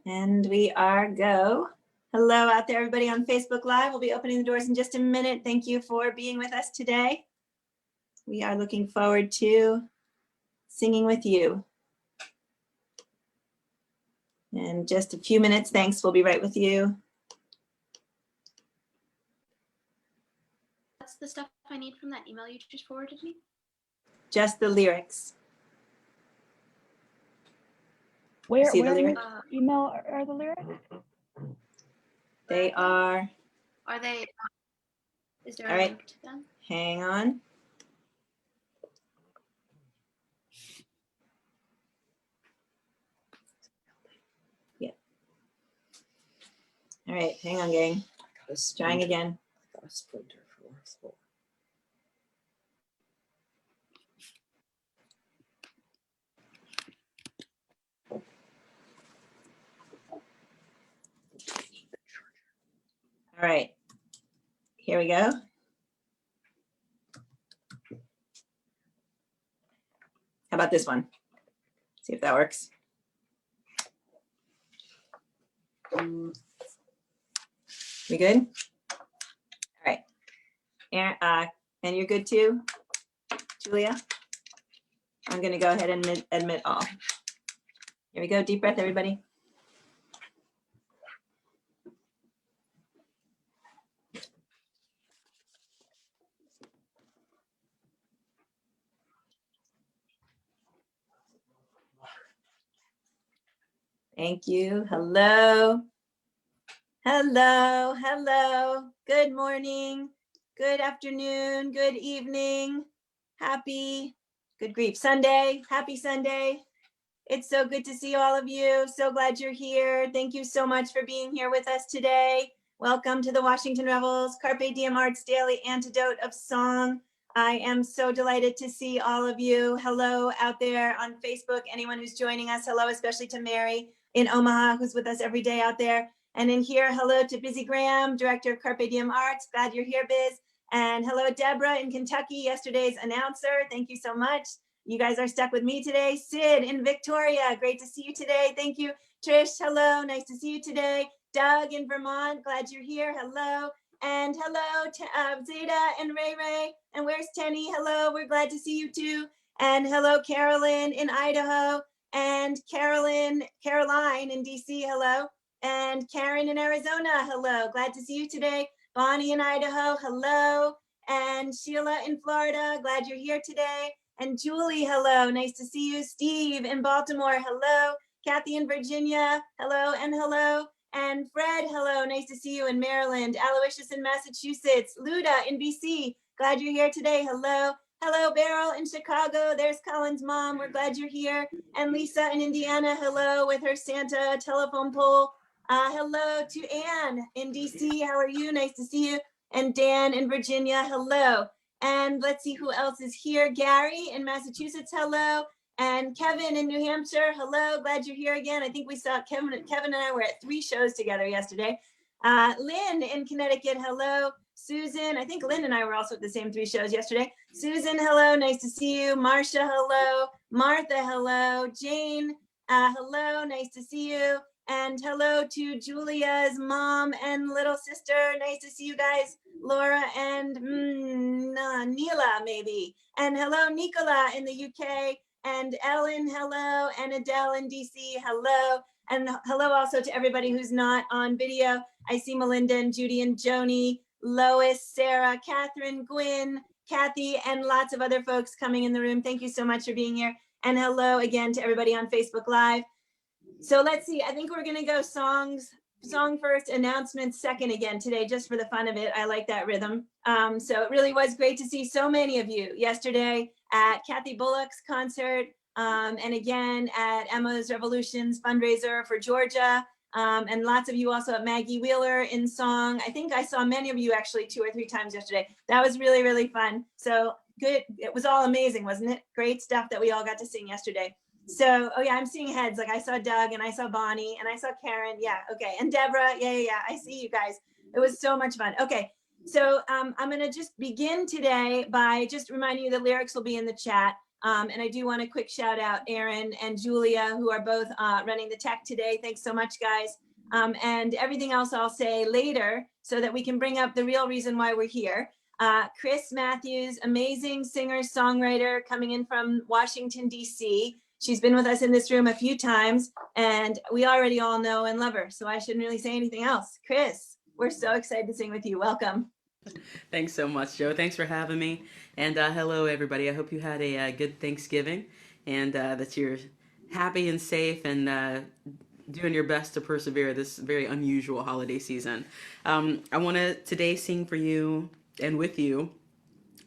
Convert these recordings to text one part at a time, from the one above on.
And we are go. Hello out there, everybody on Facebook Live. We'll be opening the doors in just a minute. Thank you for being with us today. We are looking forward to singing with you. In just a few minutes, thanks. We'll be right with you. What's the stuff I need from that email you just forwarded me? Just the lyrics. Where the in lyrics? your email are the lyrics? They are. Are they? Is there All a right. link to them? Hang on. Yeah. All right, hang on, gang. Trying again. I got a splinter from our floor. All right, here we go. How about this one? See if that works. We good? All right. And you're good too, Julia? I'm gonna go ahead and admit all. Here we go, deep breath, everybody. Thank you. Hello. Hello. Hello. Good morning. Good afternoon. Good evening. Happy, good grief, Sunday. Happy Sunday. It's so good to see all of you. So glad you're here. Thank you so much for being here with us today. Welcome to the Washington Rebels Carpe Diem Arts Daily Antidote of Song. I am so delighted to see all of you. Hello out there on Facebook. Anyone who's joining us, hello, especially to Mary in Omaha, who's with us every day out there. And in here, hello to Busy Graham, Director of Carpe Diem Arts. Glad you're here, Biz. And hello, Deborah in Kentucky, yesterday's announcer. Thank you so much. You guys are stuck with me today. Sid in Victoria, great to see you today. Thank you. Trish, hello, nice to see you today. Doug in Vermont, glad you're here. Hello. And hello to Zeta and Ray Ray. And where's Tenny? Hello, we're glad to see you too. And hello, Carolyn in Idaho. And Caroline in DC, hello. And Karen in Arizona, hello. Glad to see you today. Bonnie in Idaho, hello. And Sheila in Florida, glad you're here today. And Julie, hello, nice to see you. Steve in Baltimore, hello. Kathy in Virginia, hello and hello. And Fred, hello, nice to see you in Maryland. Aloysius in Massachusetts. Luda in BC, glad you're here today, hello. Hello, Beryl in Chicago. There's Colin's mom. We're glad you're here. And Lisa in Indiana, hello, with her Santa telephone pole. Hello to Anne in DC. How are you? Nice to see you. And Dan in Virginia, hello. And let's see who else is here. Gary in Massachusetts, hello. And Kevin in New Hampshire, hello. Glad you're here again. I think we saw Kevin and I were at 3 shows together yesterday. Lynn in Connecticut, hello. Susan, I think Lynn and I were also at the same 3 shows yesterday. Susan, hello, nice to see you. Marcia, hello. Martha, hello. Jane, hello, nice to see you. And hello to Julia's mom and little sister. Nice to see you guys. Laura and Neela, maybe. And hello, Nicola in the UK. And Ellen, hello. And Adele in DC, hello. And hello also to everybody who's not on video. I see Melinda and Judy and Joni, Lois, Sarah, Catherine, Gwynn, Kathy, and lots of other folks coming in the room. Thank you so much for being here. And hello again to everybody on Facebook Live. So let's see, I think we're gonna go song first, announcements second again today, just for the fun of it. I like that rhythm. So it really was great to see so many of you yesterday at Kathy Bullock's concert, and again at Emma's Revolutions fundraiser for Georgia, and lots of you also at Maggie Wheeler in song. I think I saw many of you actually 2 or 3 times yesterday. That was really, really fun. So good, it was all amazing, wasn't it? Great stuff that we all got to sing yesterday. So, oh yeah, I'm seeing heads. Like I saw Doug and I saw Bonnie and I saw Karen. Yeah, okay. And Deborah, yeah. I see you guys. It was so much fun. Okay, so I'm gonna just begin today by just reminding you the lyrics will be in the chat. And I do want a quick shout out Aaron and Julia, who are both running the tech today. Thanks so much, guys. And everything else I'll say later so that we can bring up the real reason why we're here. Chris Matthews, amazing singer, songwriter coming in from Washington, D.C. She's been with us in this room a few times and we already all know and love her. So I shouldn't really say anything else. Chris, we're so excited to sing with you. Welcome. Thanks so much, Joe. Thanks for having me. And hello, everybody. I hope you had a good Thanksgiving and that you're happy and safe and doing your best to persevere this very unusual holiday season. I want to today sing for you and with you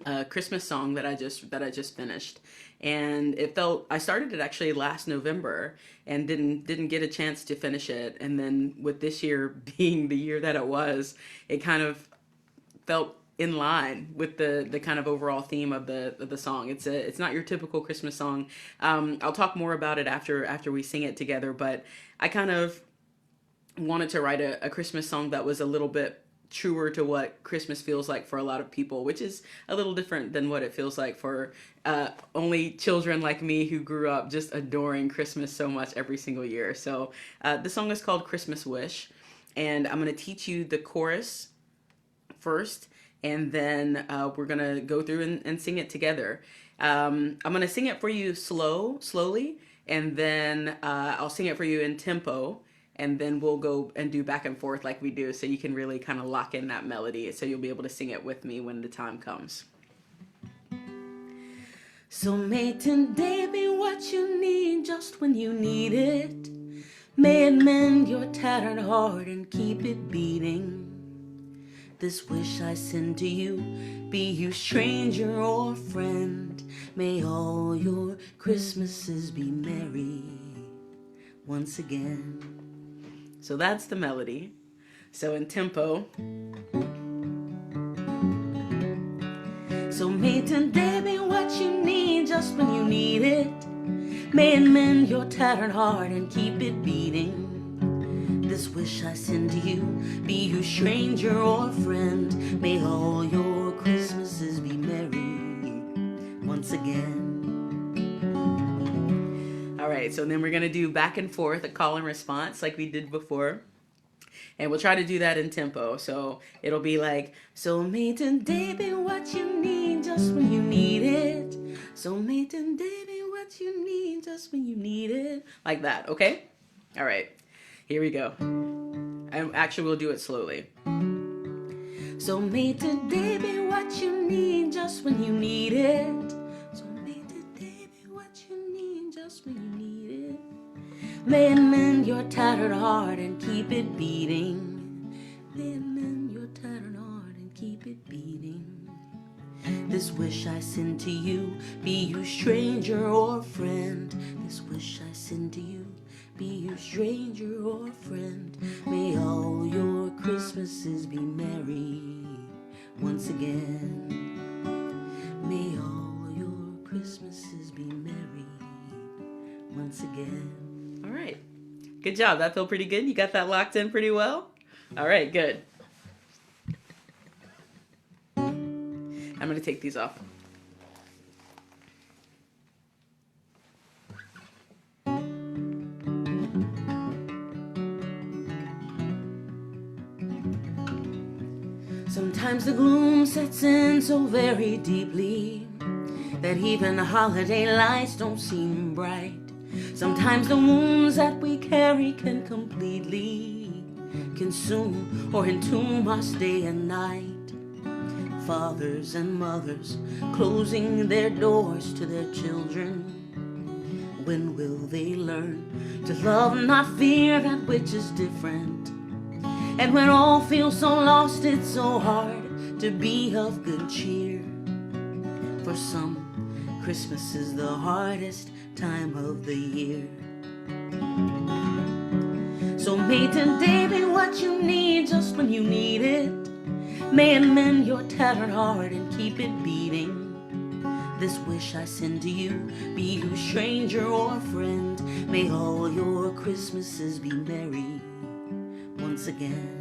a Christmas song that I just finished. And I started it actually last November and didn't get a chance to finish it. And then with this year being the year that it was, it kind of felt in line with the kind of overall theme of the song. It's not your typical Christmas song. I'll talk more about it after we sing it together, but I kind of wanted to write a Christmas song that was a little bit truer to what Christmas feels like for a lot of people, which is a little different than what it feels like for only children like me who grew up just adoring Christmas so much every single year. So the song is called Christmas Wish, and I'm going to teach you the chorus first, and then we're gonna go through and sing it together. I'm gonna sing it for you slowly, and then I'll sing it for you in tempo, and then we'll go and do back and forth like we do, so you can really kind of lock in that melody, so you'll be able to sing it with me when the time comes. So may today be what you need just when you need it. May it mend your tattered heart and keep it beating. This wish I send to you, be you stranger or friend. May all your Christmases be merry once again. So that's the melody. So in tempo. So may today be what you need just when you need it. May it mend your tattered heart and keep it beating. This wish I send to you, be you stranger or friend. May all your Christmases be merry once again. All right, so then we're gonna do back and forth, a call and response like we did before. And we'll try to do that in tempo. So it'll be like, so may today be what you need just when you need it. So may today be what you need just when you need it. Like that, okay? All right. Here we go. Actually, we'll do it slowly. So may today be what you need just when you need it. So may today be what you need just when you need it. May it mend your tattered heart and keep it beating. May it mend your tattered heart and keep it beating. This wish I send to you, be you stranger or friend. This wish I send to you, be you stranger or friend. May all your Christmases be merry once again. May all your Christmases be merry once again. All right. Good job. That felt pretty good. You got that locked in pretty well? All right, good. I'm going to take these off. Sometimes the gloom sets in so very deeply that even the holiday lights don't seem bright. Sometimes the wounds that we carry can completely consume or entomb us day and night. Fathers and mothers closing their doors to their children. When will they learn to love and not fear that which is different? And when all feel so lost, it's so hard to be of good cheer. For some, Christmas is the hardest time of the year. So may today be what you need just when you need it. May it mend your tattered heart and keep it beating. This wish I send to you, be you stranger or friend. May all your Christmases be merry once again.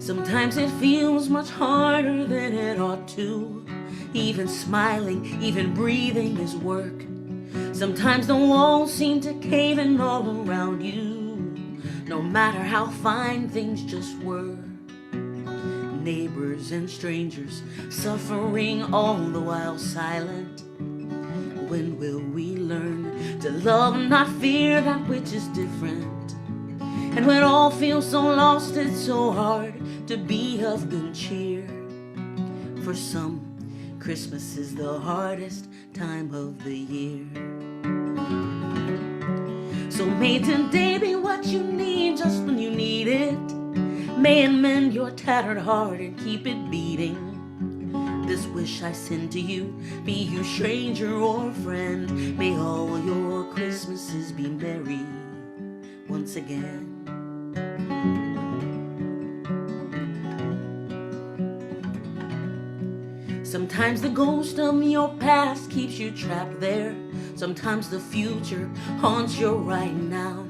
Sometimes it feels much harder than it ought to. Even smiling, even breathing is work. Sometimes the walls seem to cave in all around you, no matter how fine things just were. Neighbors and strangers suffering all the while silent. When will we learn to love and not fear that which is different? And when all feels so lost, it's so hard to be of good cheer. For some, Christmas is the hardest time of the year. So may today be what you need just when you need it. May it mend your tattered heart and keep it beating. This wish I send to you, be you stranger or friend. May all your Christmases be merry once again. Sometimes the ghost of your past keeps you trapped there. Sometimes the future haunts your right now.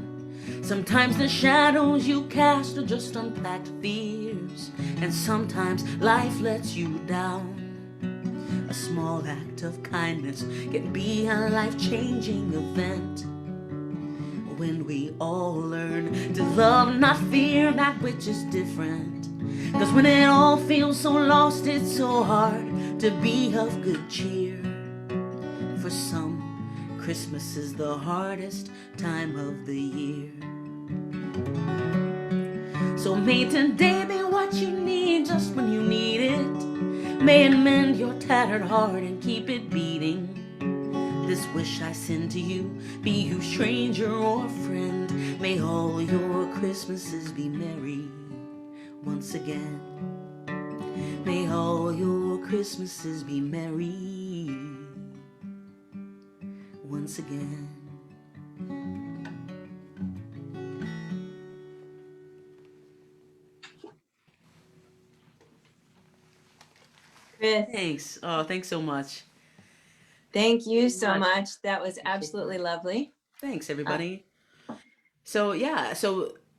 Sometimes the shadows you cast are just unpacked fears. And sometimes life lets you down. A small act of kindness can be a life-changing event. When we all learn to love, not fear that which is different. 'Cause when it all feels so lost, it's so hard to be of good cheer. For some, Christmas is the hardest time of the year. So may today be what you need just when you need it. May it mend your tattered heart and keep it beating. This wish I send to you, be you stranger or friend. May all your Christmases be merry once again. May all your Christmases be merry once again. Chris, Thanks. Oh, thanks so much. thank you so Much. much. That was absolutely lovely. Thanks, everybody. So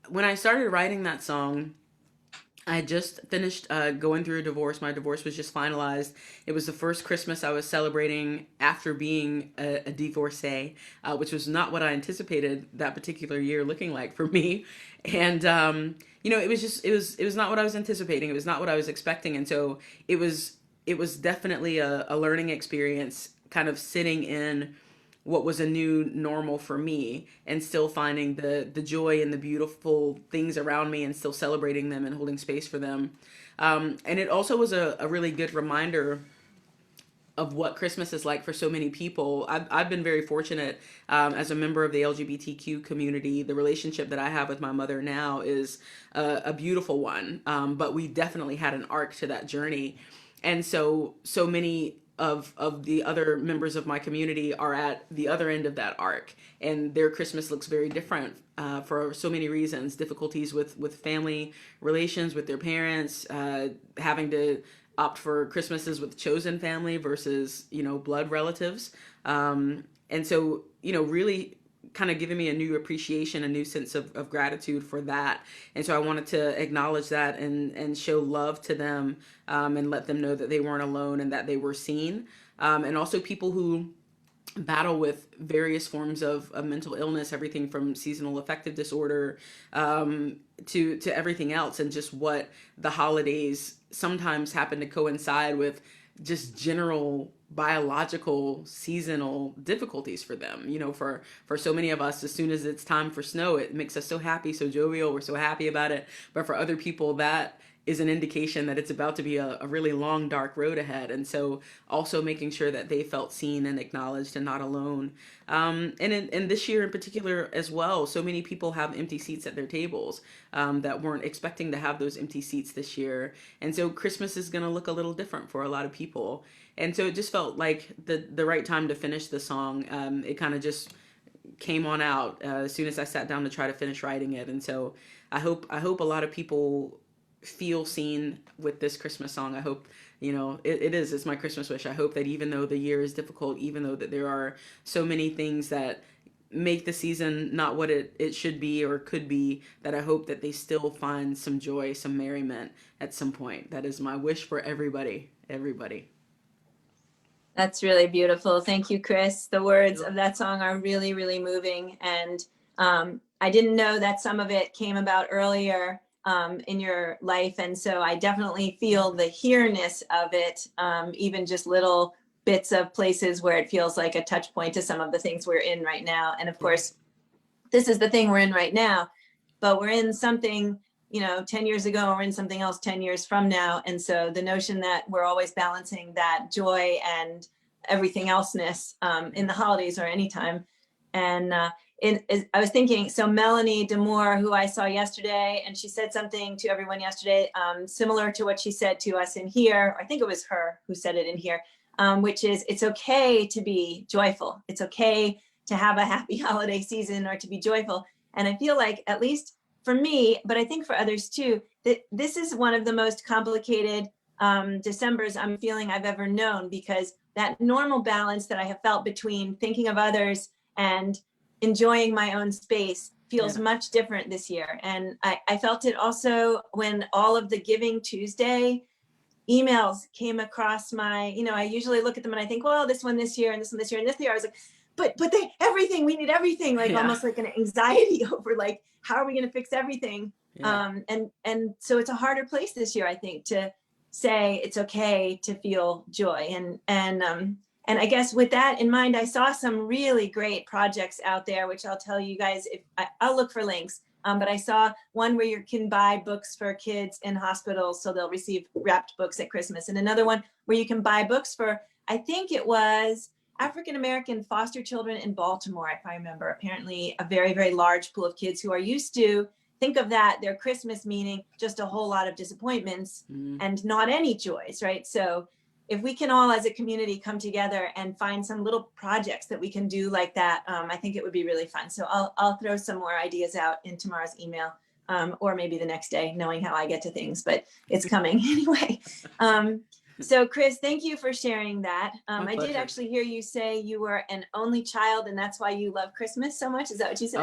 when I started writing that song, I just finished going through a divorce. My divorce was just finalized. It was the first Christmas I was celebrating after being a divorcee, which was not what I anticipated that particular year looking like for me. And it was not what I was anticipating. It was not what I was expecting. And so it was definitely a learning experience, kind of sitting in what was a new normal for me and still finding the joy and the beautiful things around me and still celebrating them and holding space for them. And it also was a really good reminder of what Christmas is like for so many people. I've been very fortunate as a member of the LGBTQ community. The relationship that I have with my mother now is a beautiful one, but we definitely had an arc to that journey. And so many of the other members of my community are at the other end of that arc, and their Christmas looks very different for so many reasons. Difficulties with family relations with their parents, having to opt for Christmases with chosen family versus blood relatives, and so really kind of giving me a new appreciation, a new sense of gratitude for that. And so I wanted to acknowledge that and show love to them, and let them know that they weren't alone and that they were seen. And also people who battle with various forms of mental illness, everything from seasonal affective disorder to everything else, and just what the holidays sometimes happen to coincide with just general biological seasonal difficulties for them. For so many of us, as soon as it's time for snow, it makes us so happy, so jovial, we're so happy about it. But for other people, that is an indication that it's about to be a really long, dark road ahead. And so also making sure that they felt seen and acknowledged and not alone. And this year in particular as well, so many people have empty seats at their tables that weren't expecting to have those empty seats this year. And so Christmas is going to look a little different for a lot of people. And so it just felt like the right time to finish the song. It kind of just came on out as soon as I sat down to try to finish writing it. And so I hope a lot of people feel seen with this Christmas song. I hope, it's my Christmas wish. I hope that even though the year is difficult, even though that there are so many things that make the season not what it should be or could be, that I hope that they still find some joy, some merriment at some point. That is my wish for everybody. Everybody. That's really beautiful. Thank you, Chris. The words of that song are really, really moving. And I didn't know that some of it came about earlier in your life. And so I definitely feel the here-ness of it, even just little bits of places where it feels like a touch point to some of the things we're in right now. And of course, this is the thing we're in right now, but we're in something, 10 years ago, we're in something else 10 years from now. And so the notion that we're always balancing that joy and everything elseness in the holidays or anytime. And I was thinking, so Melanie Demore, who I saw yesterday, and she said something to everyone yesterday, similar to what she said to us in here. I think it was her who said it in here, which is, it's okay to be joyful. It's okay to have a happy holiday season or to be joyful. And I feel like, at least for me, but I think for others too, that this is one of the most complicated Decembers I'm feeling I've ever known, because that normal balance that I have felt between thinking of others and enjoying my own space feels much different this year. And I felt it also when all of the Giving Tuesday emails came across my, I usually look at them and I think, well, this one this year and this one this year and this year. I was like, but they, everything, we need everything, like almost like an anxiety over like, how are we going to fix everything? And so it's a harder place this year, I think, to say it's okay to feel joy. And I guess with that in mind, I saw some really great projects out there, which I'll tell you guys, if I'll look for links. But I saw one where you can buy books for kids in hospitals, so they'll receive wrapped books at Christmas. And another one where you can buy books for, I think it was African-American foster children in Baltimore, if I remember. Apparently a very, very large pool of kids who are used to, think of that, their Christmas meaning just a whole lot of disappointments and not any joys, right? So if we can all as a community come together and find some little projects that we can do like that, I think it would be really fun. So I'll throw some more ideas out in tomorrow's email, or maybe the next day, knowing how I get to things, but it's coming anyway. So Chris, thank you for sharing that. I did actually hear you say you were an only child and that's why you love Christmas so much. Is that what you said?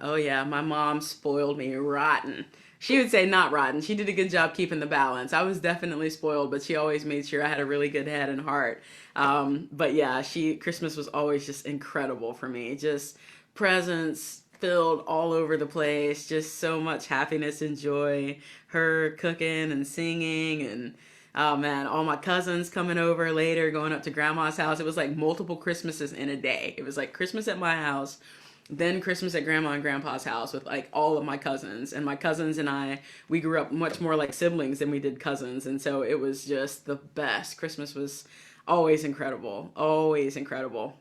Oh yeah. My mom spoiled me rotten. She would say not rotten. She did a good job keeping the balance. I was definitely spoiled, but she always made sure I had a really good head and heart. But yeah, Christmas was always just incredible for me. Just presents filled all over the place. Just so much happiness and joy. Her cooking and singing and oh man, all my cousins coming over later, going up to grandma's house. It was like multiple Christmases in a day. It was like Christmas at my house, then Christmas at grandma and grandpa's house with like all of my cousins. And my cousins and I, we grew up much more like siblings than we did cousins. And so it was just the best. Christmas was always incredible. Always incredible.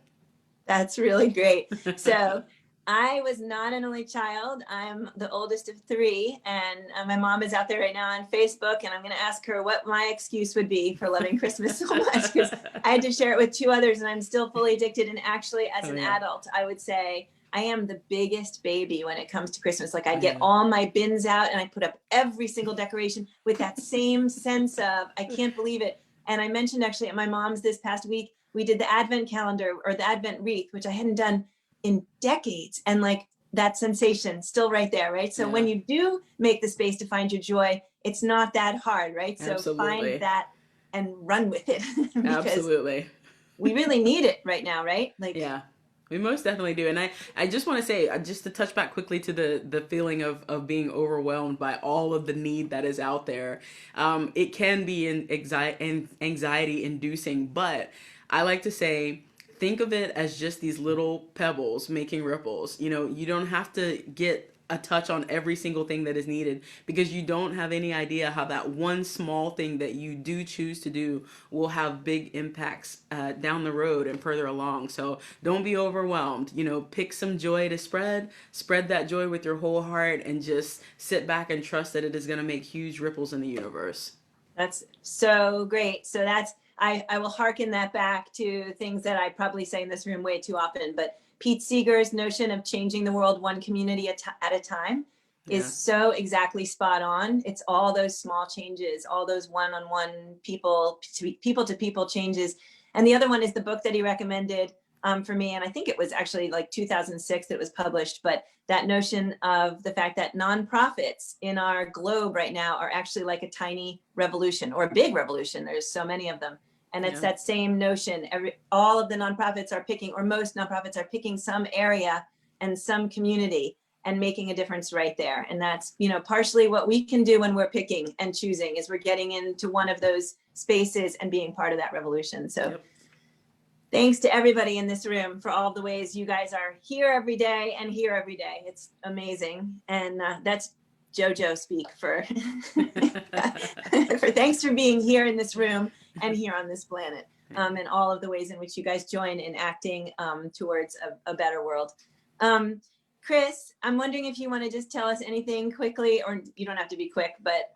That's really great. So I was not an only child. I'm the oldest of three, and my mom is out there right now on Facebook, and I'm going to ask her what my excuse would be for loving Christmas so much, because I had to share it with two others, and I'm still fully addicted. And actually, as an adult, I would say I am the biggest baby when it comes to Christmas. Like I get all my bins out, and I put up every single decoration with that same sense of, I can't believe it. And I mentioned actually at my mom's this past week, we did the Advent calendar or the Advent wreath, which I hadn't done in decades, and like that sensation still right there, right? So when you do make the space to find your joy, it's not that hard, right? So find that and run with it. Absolutely. We really need it right now, right? Like we most definitely do. And I just want to say, just to touch back quickly to the feeling of being overwhelmed by all of the need that is out there. It can be anxiety inducing, but I like to say, think of it as just these little pebbles making ripples. You don't have to get a touch on every single thing that is needed, because you don't have any idea how that one small thing that you do choose to do will have big impacts down the road and further along. So don't be overwhelmed. Pick some joy to spread that joy with your whole heart, and just sit back and trust that it is going to make huge ripples in the universe. That's so great. So I will hearken that back to things that I probably say in this room way too often, but Pete Seeger's notion of changing the world one community at a time is so exactly spot on. It's all those small changes, all those one-on-one people to people changes. And the other one is the book that he recommended, for me. And I think it was actually like 2006 that it was published, but that notion of the fact that nonprofits in our globe right now are actually like a tiny revolution or a big revolution. There's so many of them. And it's that same notion. All of the nonprofits are picking, or most nonprofits are picking some area and some community and making a difference right there. And that's, you know, partially what we can do when we're picking and choosing is we're getting into one of those spaces and being part of that revolution. So thanks to everybody in this room for all the ways you guys are here every day and here every day. It's amazing. And that's JoJo speak for, for thanks for being here in this room and here on this planet, and all of the ways in which you guys join in acting towards a better world. Chris, I'm wondering if you want to just tell us anything quickly, or you don't have to be quick, but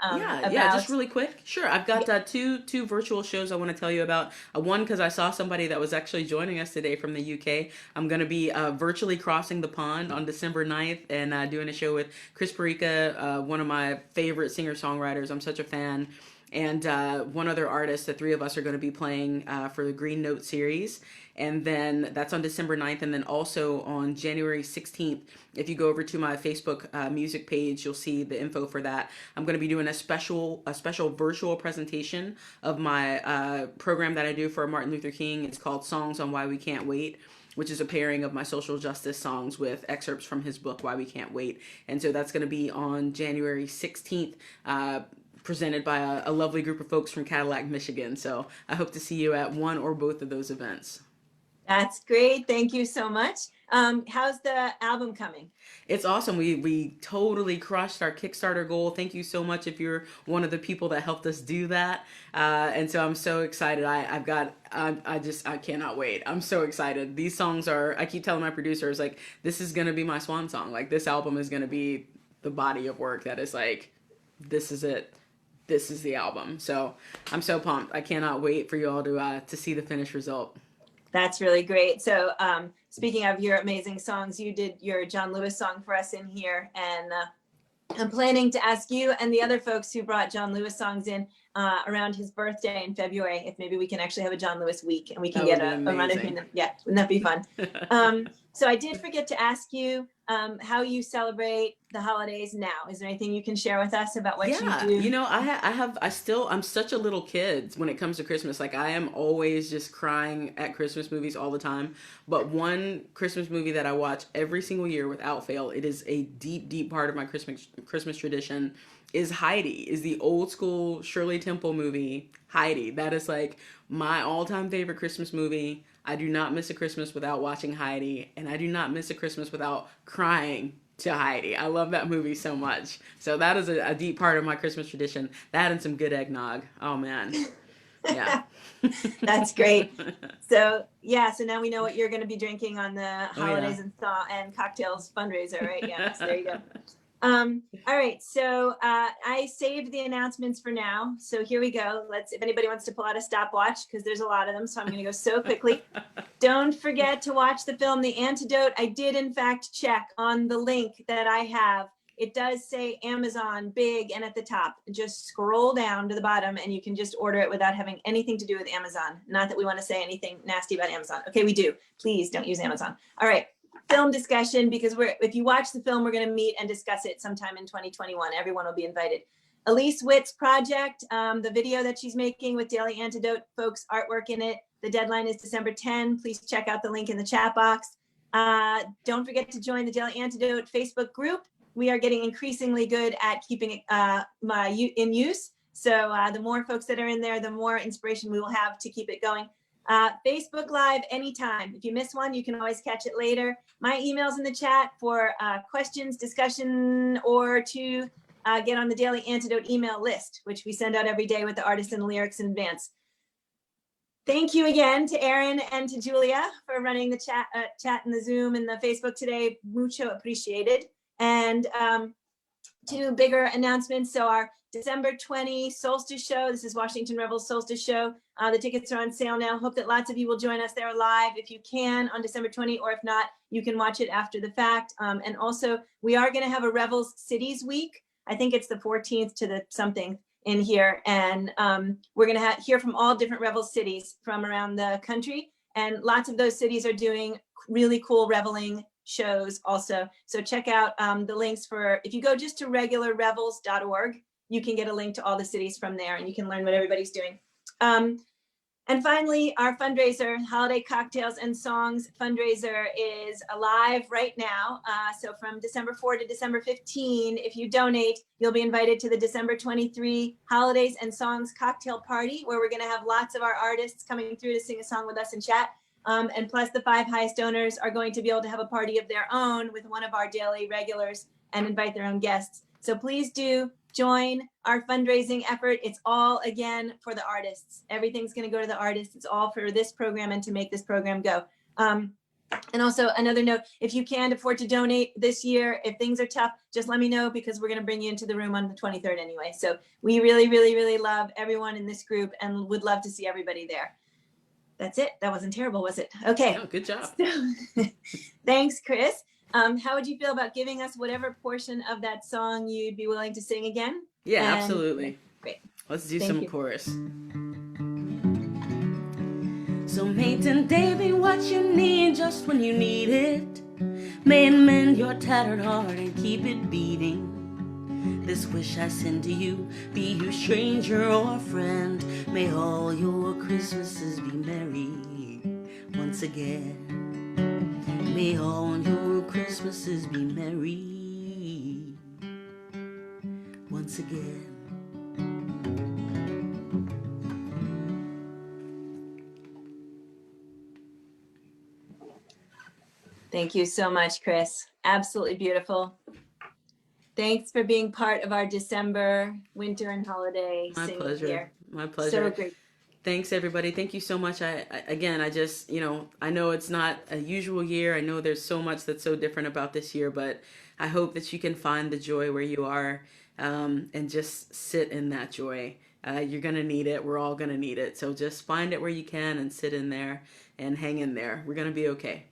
just really quick. Sure, I've got two virtual shows I want to tell you about. One, because I saw somebody that was actually joining us today from the UK. I'm going to be virtually crossing the pond on December 9th and doing a show with Chris Perica, one of my favorite singer-songwriters. I'm such a fan. And one other artist. The three of us are going to be playing for the Green Note series. And then that's on December 9th. And then also on January 16th, if you go over to my Facebook music page, you'll see the info for that. I'm going to be doing a special virtual presentation of my program that I do for Martin Luther King. It's called Songs on Why We Can't Wait, which is a pairing of my social justice songs with excerpts from his book, Why We Can't Wait. And so that's going to be on January 16th. Presented by a lovely group of folks from Cadillac, Michigan. So I hope to see you at one or both of those events. That's great. Thank you so much. How's the album coming? It's awesome. We totally crushed our Kickstarter goal. Thank you so much if you're one of the people that helped us do that. And so I'm so excited. I cannot wait. I'm so excited. These songs I keep telling my producers, like, this is going to be my swan song. Like, this album is going to be the body of work that is like, this is it. This is the album. So I'm so pumped. I cannot wait for you all to see the finished result. That's really great. So speaking of your amazing songs, you did your John Lewis song for us in here. And I'm planning to ask you and the other folks who brought John Lewis songs in around his birthday in February, if maybe we can actually have a John Lewis week and we can get a run of him. Yeah, wouldn't that be fun? So I did forget to ask you how you celebrate the holidays now. Is there anything you can share with us about what you do? You know, I'm such a little kid when it comes to Christmas. Like, I am always just crying at Christmas movies all the time. But one Christmas movie that I watch every single year without fail, it is a deep, deep part of my Christmas tradition, is Heidi, is the old school Shirley Temple movie, Heidi. That is like my all-time favorite Christmas movie. I do not miss a Christmas without watching Heidi, and I do not miss a Christmas without crying to Heidi. I love that movie so much. So that is a deep part of my Christmas tradition. That and some good eggnog. Oh man. Yeah. That's great. So now we know what you're going to be drinking on the holidays and cocktails fundraiser, right? Yeah, so there you go. All right, so I saved the announcements for now. So here we go. If anybody wants to pull out a stopwatch, because there's a lot of them, so I'm going to go so quickly. Don't forget to watch the film, The Antidote. I did, in fact, check on the link that I have. It does say Amazon big and at the top. Just scroll down to the bottom and you can just order it without having anything to do with Amazon. Not that we want to say anything nasty about Amazon. Okay, we do. Please don't use Amazon. All right. Film discussion, because if you watch the film, we're going to meet and discuss it sometime in 2021. Everyone will be invited. Elise Witt's project, the video that she's making with Daily Antidote folks, artwork in it. The deadline is December 10. Please check out the link in the chat box. Don't forget to join the Daily Antidote Facebook group. We are getting increasingly good at keeping it in use. So the more folks that are in there, the more inspiration we will have to keep it going. Facebook Live anytime. If you miss one, you can always catch it later. My email's in the chat for questions, discussion, or to get on the Daily Antidote email list, which we send out every day with the artists and lyrics in advance. Thank you again to Erin and to Julia for running the chat and the Zoom and the Facebook today. Mucho appreciated. And two bigger announcements. So our December 20 Solstice Show, this is Washington Rebels Solstice Show. The tickets are on sale now. Hope that lots of you will join us there live if you can on December 20, or if not, you can watch it after the fact. And also, we are going to have a Rebels Cities Week. I think it's the 14th to the something in here. And we're going to hear from all different Rebels cities from around the country. And lots of those cities are doing really cool reveling shows also. So check out the links for, if you go just to regularrevels.org, you can get a link to all the cities from there and you can learn what everybody's doing. And finally, our fundraiser, Holiday Cocktails and Songs fundraiser is alive right now. So from December 4 to December 15, if you donate, you'll be invited to the December 23 Holidays and Songs cocktail party, where we're gonna have lots of our artists coming through to sing a song with us and chat. And plus the 5 highest donors are going to be able to have a party of their own with one of our daily regulars and invite their own guests. So please do join our fundraising effort. It's all, again, for the artists. Everything's going to go to the artists. It's all for this program and to make this program go. And also another note, if you can't afford to donate this year, if things are tough, just let me know, because we're going to bring you into the room on the 23rd anyway. So we really, really, really love everyone in this group and would love to see everybody there. That's it. That wasn't terrible, was it? Okay. No, good job. So, thanks, Chris. How would you feel about giving us whatever portion of that song you'd be willing to sing again? Yeah, And- absolutely. Great. Let's do Thank some you. chorus. So mate and Davy, what you need just when you need it. May it mend your tattered heart and keep it beating. This wish I send to you, be you stranger or friend. May all your Christmases be merry once again. May all your Christmases be merry once again. Thank you so much, Chris. Absolutely beautiful. Thanks for being part of our December winter and holiday My singing pleasure. here. My pleasure. So great. Thanks, everybody. Thank you so much. I just, I know it's not a usual year. I know there's so much that's so different about this year, but I hope that you can find the joy where you are, and just sit in that joy. You're going to need it. We're all going to need it. So just find it where you can and sit in there and hang in there. We're going to be okay.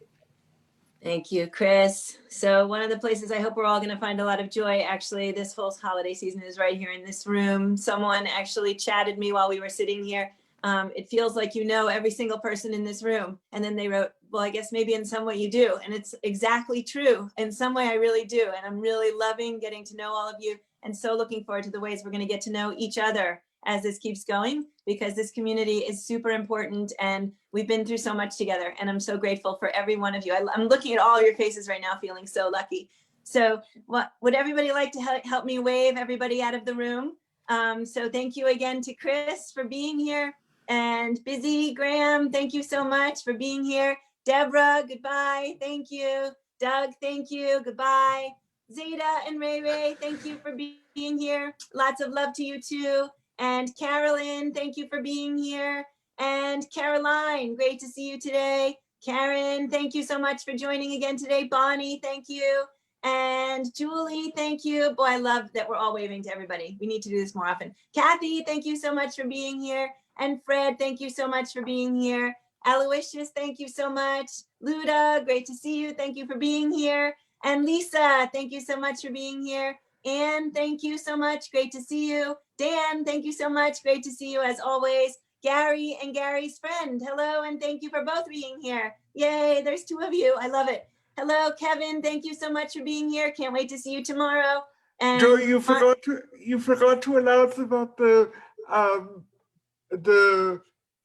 Thank you, Chris. So one of the places I hope we're all going to find a lot of joy, actually, this whole holiday season is right here in this room. Someone actually chatted me while we were sitting here. It feels like you know every single person in this room. And then they wrote, well, I guess maybe in some way you do. And it's exactly true. In some way, I really do. And I'm really loving getting to know all of you, and so looking forward to the ways we're going to get to know each other as this keeps going, because this community is super important and we've been through so much together. And I'm so grateful for every one of you. I'm looking at all your faces right now, feeling so lucky. So would everybody like to help me wave everybody out of the room? So thank you again to Chris for being here. And Busy Graham, thank you so much for being here. Deborah, goodbye. Thank you. Doug, thank you. Goodbye. Zeta and Ray Ray, thank you for being here. Lots of love to you too. And Carolyn, thank you for being here. And Caroline, great to see you today. Karen, thank you so much for joining again today. Bonnie, thank you. And Julie, thank you. Boy, I love that we're all waving to everybody. We need to do this more often. Kathy, thank you so much for being here. And Fred, thank you so much for being here. Aloysius, thank you so much. Luda, great to see you. Thank you for being here. And Lisa, thank you so much for being here. Anne, thank you so much. Great to see you. Dan, thank you so much. Great to see you as always. Gary and Gary's friend, hello, and thank you for both being here. Yay, there's 2 of you. I love it. Hello, Kevin. Thank you so much for being here. Can't wait to see you tomorrow. And Joe, you forgot to announce about the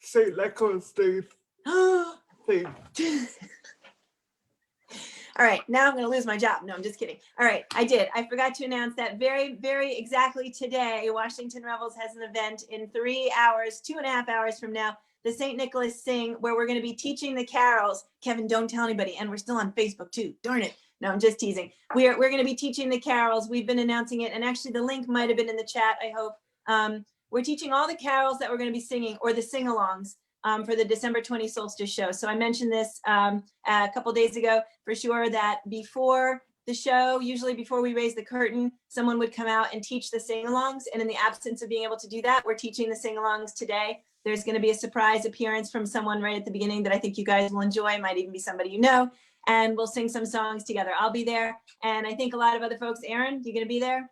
St. Nicholas Day thing. All right, now I'm going to lose my job. No, I'm just kidding. All right, I did. I forgot to announce that very, very exactly today, Washington Rebels has an event in 3 hours, 2.5 hours from now, the St. Nicholas Sing, where we're going to be teaching the carols. Kevin, don't tell anybody. And we're still on Facebook too. Darn it. No, I'm just teasing. We're going to be teaching the carols. We've been announcing it. And actually the link might have been in the chat, I hope. We're teaching all the carols that we're going to be singing, or the sing-alongs, for the December 20 solstice show. So I mentioned this a couple days ago for sure, that before the show, usually before we raise the curtain, someone would come out and teach the sing-alongs. And in the absence of being able to do that, we're teaching the sing-alongs today. There's going to be a surprise appearance from someone right at the beginning that I think you guys will enjoy. Might even be somebody you know. And we'll sing some songs together. I'll be there. And I think a lot of other folks. Aaron, you going to be there?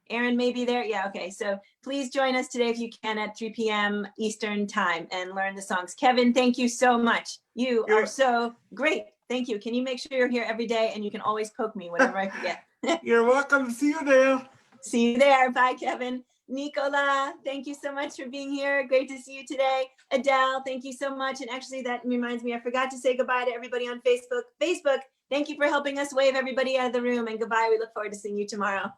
Aaron may be there. Yeah, okay. So please join us today if you can at 3 p.m. Eastern time and learn the songs. Kevin, thank you so much. You are so great. Thank you. Can you make sure you're here every day and you can always poke me whenever I forget. You're welcome. See you there. See you there. Bye, Kevin. Nicola, thank you so much for being here. Great to see you today. Adele, thank you so much. And actually, that reminds me, I forgot to say goodbye to everybody on Facebook. Facebook, thank you for helping us wave everybody out of the room. And goodbye. We look forward to seeing you tomorrow.